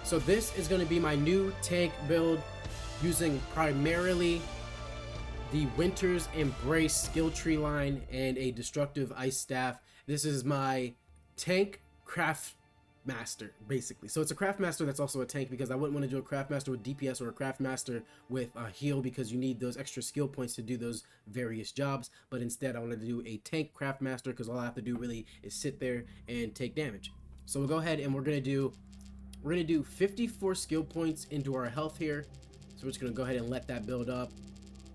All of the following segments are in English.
So this is going to be my new tank build using primarily the Winter's Embrace skill tree line and a destructive ice staff. This is my tank Craftmaster, basically. So it's a Craftmaster that's also a tank, because I wouldn't want to do a Craftmaster with DPS or a Craftmaster with a heal, because you need those extra skill points to do those various jobs. But instead I wanted to do a tank Craftmaster, because all I have to do really is sit there and take damage. So we'll go ahead and we're gonna do 54 skill points into our health here. So we're just gonna go ahead and let that build up.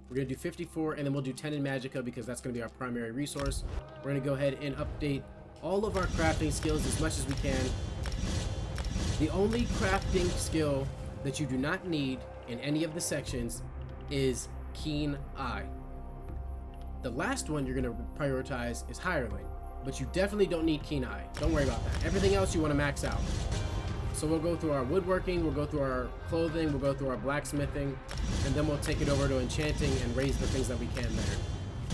We're gonna do 54, and then we'll do 10 in Magicka, because that's gonna be our primary resource. We're gonna go ahead and update all of our crafting skills as much as we can. The only crafting skill that you do not need in any of the sections is Keen Eye. The last one you're gonna prioritize is Hireling, but you definitely don't need Keen Eye. Don't worry about that. Everything else you wanna max out. So we'll go through our woodworking, we'll go through our clothing, we'll go through our blacksmithing, and then we'll take it over to enchanting and raise the things that we can there.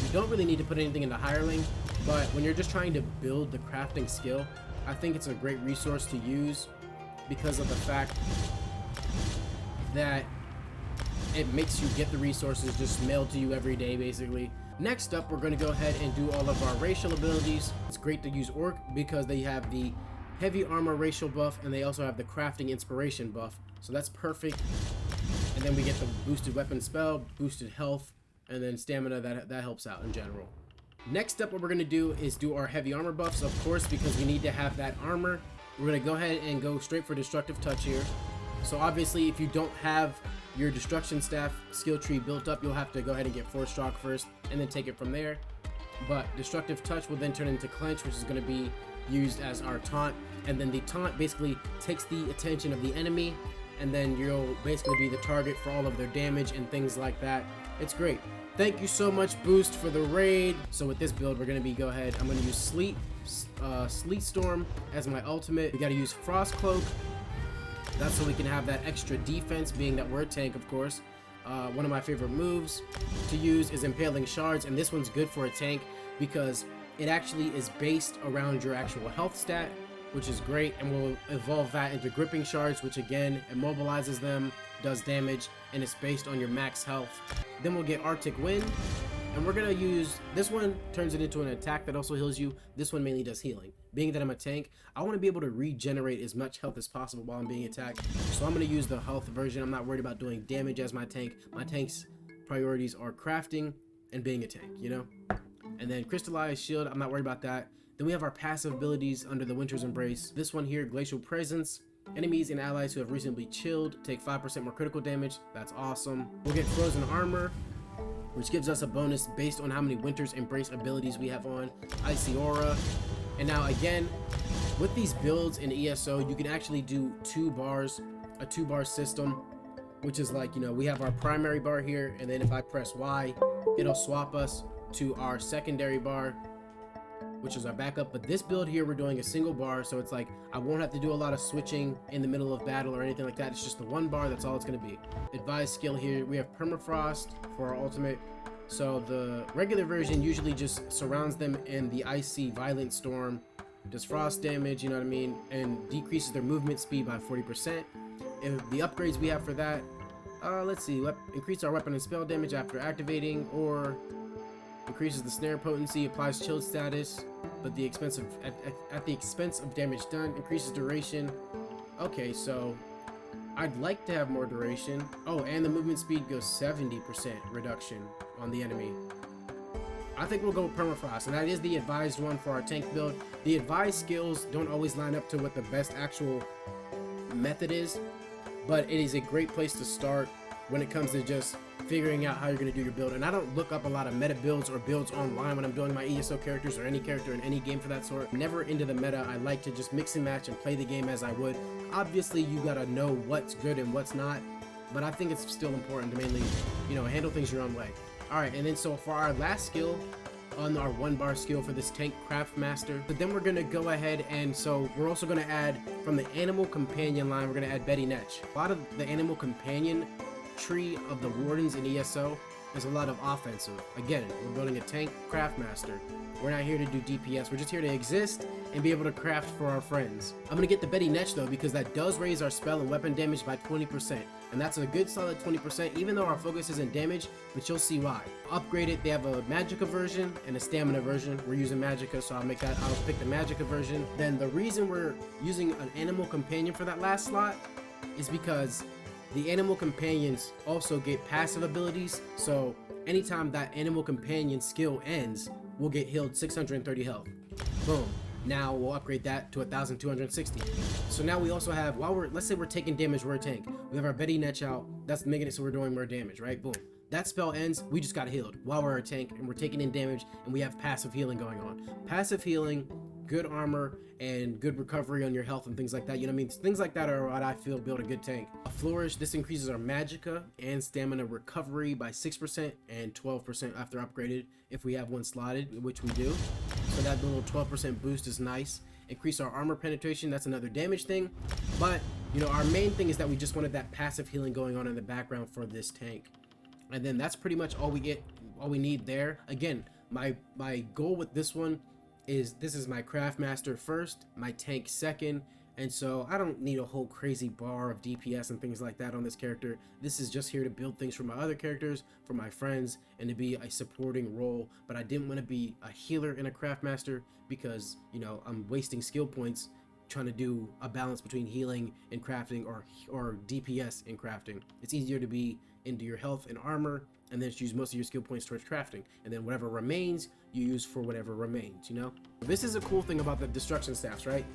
You don't really need to put anything into hireling, but when you're just trying to build the crafting skill, I think it's a great resource to use because of the fact that it makes you get the resources just mailed to you every day, basically. Next up, we're going to go ahead and do all of our racial abilities. It's great to use Orc because they have the heavy armor racial buff, and they also have the crafting inspiration buff, so that's perfect. And then we get the boosted weapon spell, boosted health, and then stamina. That helps out in general. Next up, what we're going to do is do our heavy armor buffs, of course, because we need to have that armor. We're going to go ahead and go straight for destructive touch here. So obviously, if you don't have your destruction staff skill tree built up, you'll have to go ahead and get Force Shock first and then take it from there. But destructive touch will then turn into clench, which is going to be used as our taunt, and then the taunt basically takes the attention of the enemy, and then you'll basically be the target for all of their damage and things like that. It's great. Thank you so much, Boost, for the raid. So with this build, we're gonna be I'm gonna use Sleet Storm as my ultimate. We gotta use Frost Cloak. That's so we can have that extra defense, being that we're a tank, of course. One of my favorite moves to use is Impaling Shards, and this one's good for a tank because it actually is based around your actual health stat, which is great, and we'll evolve that into Gripping Shards, which again immobilizes them, does damage, and it's based on your max health. Then we'll get Arctic Wind, and we're gonna use this one, turns it into an attack that also heals you. This one mainly does healing. Being that I'm a tank, I want to be able to regenerate as much health as possible while I'm being attacked, so I'm gonna use the health version. I'm not worried about doing damage as my tank. My tank's priorities are crafting and being a tank, you know? And then Crystallized Shield, I'm not worried about that. Then we have our passive abilities under the Winter's Embrace. This one here, Glacial Presence. Enemies and allies who have recently chilled take 5% more critical damage. That's awesome. We'll get Frozen Armor, which gives us a bonus based on how many Winter's Embrace abilities we have on. Icy Aura. And now again, with these builds in ESO, you can actually do a 2-bar system, which is like, you know, we have our primary bar here, and then if I press Y, it'll swap us to our secondary bar, which is our backup. But this build here, we're doing a single bar, so it's like I won't have to do a lot of switching in the middle of battle or anything like that. It's just the one bar, that's all it's going to be. Advanced skill here, we have Permafrost for our ultimate. So the regular version usually just surrounds them in the icy violent storm, does frost damage, you know what I mean, and decreases their movement speed by 40%. If the upgrades we have for that, let's see, increase our weapon and spell damage after activating, or increases the snare potency, applies chilled status, but at the expense of damage done, increases duration. Okay, so I'd like to have more duration. Oh, and the movement speed goes 70% reduction on the enemy. I think we'll go with Permafrost, and that is the advised one for our tank build. The advised skills don't always line up to what the best actual method is, but it is a great place to start when it comes to just figuring out how you're going to do your build. And I don't look up a lot of meta builds or builds online when I'm doing my ESO characters, or any character in any game for that sort. Never into the meta. I like to just mix and match and play the game as I would. Obviously, you gotta know what's good and what's not, but I think it's still important to mainly, you know, handle things your own way. Alright, and then so for our last skill, on our 1-bar skill for this Tank Craftmaster, but then we're gonna go ahead, and so we're also gonna add, from the Animal Companion line, we're gonna add Betty Netch. A lot of the Animal Companion tree of the Wardens in ESO is a lot of offensive. Again, we're building a Tank Craftmaster. We're not here to do DPS, we're just here to exist and be able to craft for our friends. I'm gonna get the Betty Netch though, because that does raise our spell and weapon damage by 20%. And that's a good solid 20%, even though our focus isn't damage, but you'll see why. Upgrade it, they have a Magicka version and a Stamina version. We're using Magicka, so I'll pick the Magicka version. Then the reason we're using an animal companion for that last slot is because the animal companions also get passive abilities, so anytime that animal companion skill ends, we'll get healed 630 health. Boom. Now we'll upgrade that to 1,260. So now we also have, let's say we're taking damage, we're a tank. We have our Betty Netch out, that's making it so we're doing more damage, right? Boom. That spell ends, we just got healed while we're a tank and we're taking in damage and we have passive healing going on. Passive healing, good armor, and good recovery on your health and things like that. You know what I mean? Things like that are what I feel build a good tank. A Flourish, this increases our Magicka and stamina recovery by 6% and 12% after upgraded if we have one slotted, which we do. So that little 12% boost is nice. Increase our armor penetration, that's another damage thing. But, you know, our main thing is that we just wanted that passive healing going on in the background for this tank. And then that's pretty much all we need there. Again, my goal with this one is this is my Craftmaster first, my tank second, and so I don't need a whole crazy bar of DPS and things like that on this character. This is just here to build things for my other characters, for my friends, and to be a supporting role. But I didn't want to be a healer in a Craftmaster because, you know, I'm wasting skill points trying to do a balance between healing and crafting or DPS in crafting. It's easier to be into your health and armor and then just use most of your skill points towards crafting, and then whatever remains you use for whatever remains, you know. This is a cool thing about the destruction staffs, right?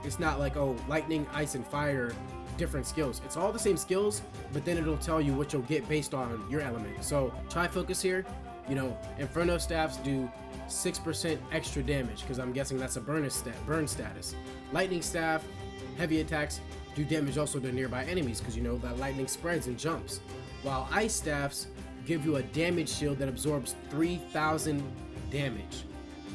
It's not like, oh, lightning, ice, and fire, different skills. It's all the same skills, but then it'll tell you what you'll get based on your element. So try focus here, you know, Inferno staffs do 6% extra damage because I'm guessing that's a burn status. Lightning staff, heavy attacks do damage also to nearby enemies because, you know, that lightning spreads and jumps, while ice staffs give you a damage shield that absorbs 3,000 damage.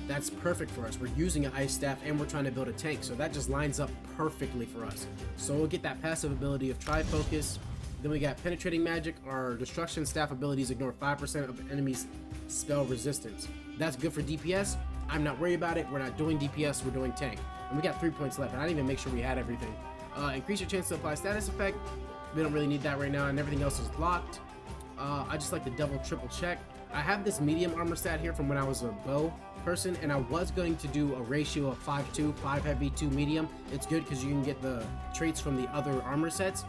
That's perfect for us. We're using an ice staff and we're trying to build a tank, so that just lines up perfectly for us. So we'll get that passive ability of Tri-Focus. Then we got Penetrating Magic. Our destruction staff abilities ignore 5% of enemies' spell resistance. That's good for DPS. I'm not worried about it. We're not doing DPS, we're doing tank. And we got 3 points left, and I didn't even make sure we had everything. Increase your chance to apply status effect. We don't really need that right now, and everything else is locked. I just like to double triple check. I have this medium armor stat here from when I was a bow person, and I was going to do a ratio of 5-2, 5 heavy, 2 medium. It's good because you can get the traits from the other armor sets.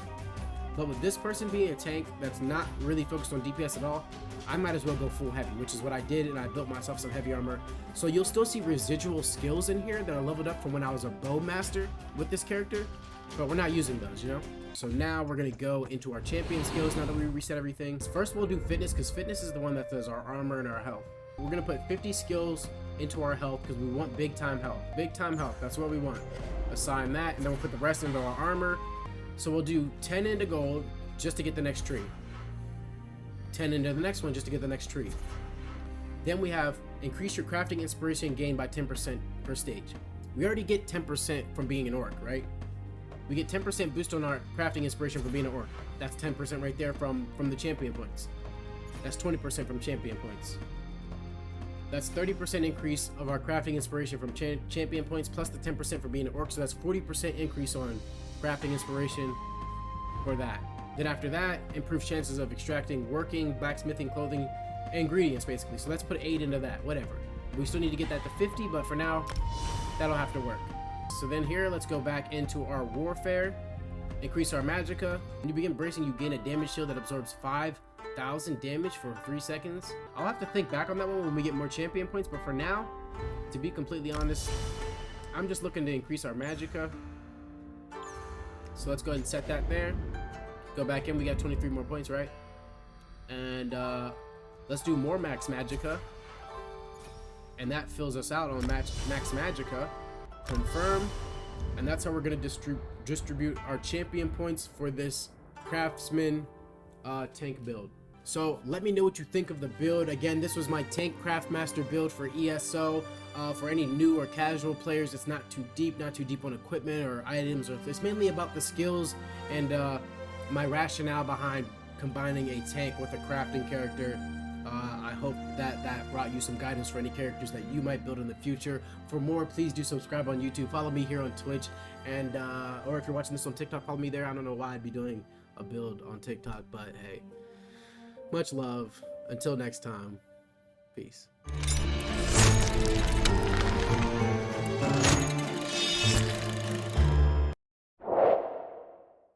But with this person being a tank that's not really focused on DPS at all, I might as well go full heavy, which is what I did, and I built myself some heavy armor. So you'll still see residual skills in here that are leveled up from when I was a bow master with this character, but we're not using those, you know? So now we're gonna go into our champion skills now that we reset everything. First we'll do fitness, because fitness is the one that does our armor and our health. We're gonna put 50 skills into our health because we want big time health. Big time health, that's what we want. Assign that, and then we'll put the rest into our armor. So we'll do 10 into gold just to get the next tree. 10 into the next one just to get the next tree. Then we have increase your crafting inspiration gain by 10% per stage. We already get 10% from being an orc, right? We get 10% boost on our crafting inspiration for being an orc. That's 10% right there from the champion points. That's 20% from champion points. That's 30% increase of our crafting inspiration from champion points plus the 10% for being an orc. So that's 40% increase on crafting inspiration for that. Then after that, improves chances of extracting working, blacksmithing, clothing, ingredients basically. So let's put 8 into that, whatever. We still need to get that to 50, but for now, that'll have to work. So then here, let's go back into our warfare. Increase our Magicka. When you begin bracing, you gain a damage shield that absorbs 5,000 damage for 3 seconds. I'll have to think back on that one when we get more champion points, but for now, to be completely honest, I'm just looking to increase our Magicka. So let's go ahead and set that there. Go back in, we got 23 more points, right? And let's do more max Magicka. And that fills us out on max Magicka. Confirm. And that's how we're gonna distribute our champion points for this craftsman tank build. So let me know what you think of the build. Again, this was my Tank Craftmaster build for ESO. For any new or casual players, it's not too deep on equipment or items, or it's mainly about the skills and my rationale behind combining a tank with a crafting character I hope that brought you some guidance for any characters that you might build in the future. For more, please do subscribe on YouTube. Follow me here on Twitch, and or if you're watching this on TikTok, follow me there. I don't know why I'd be doing a build on TikTok, but hey, much love. Until next time, peace.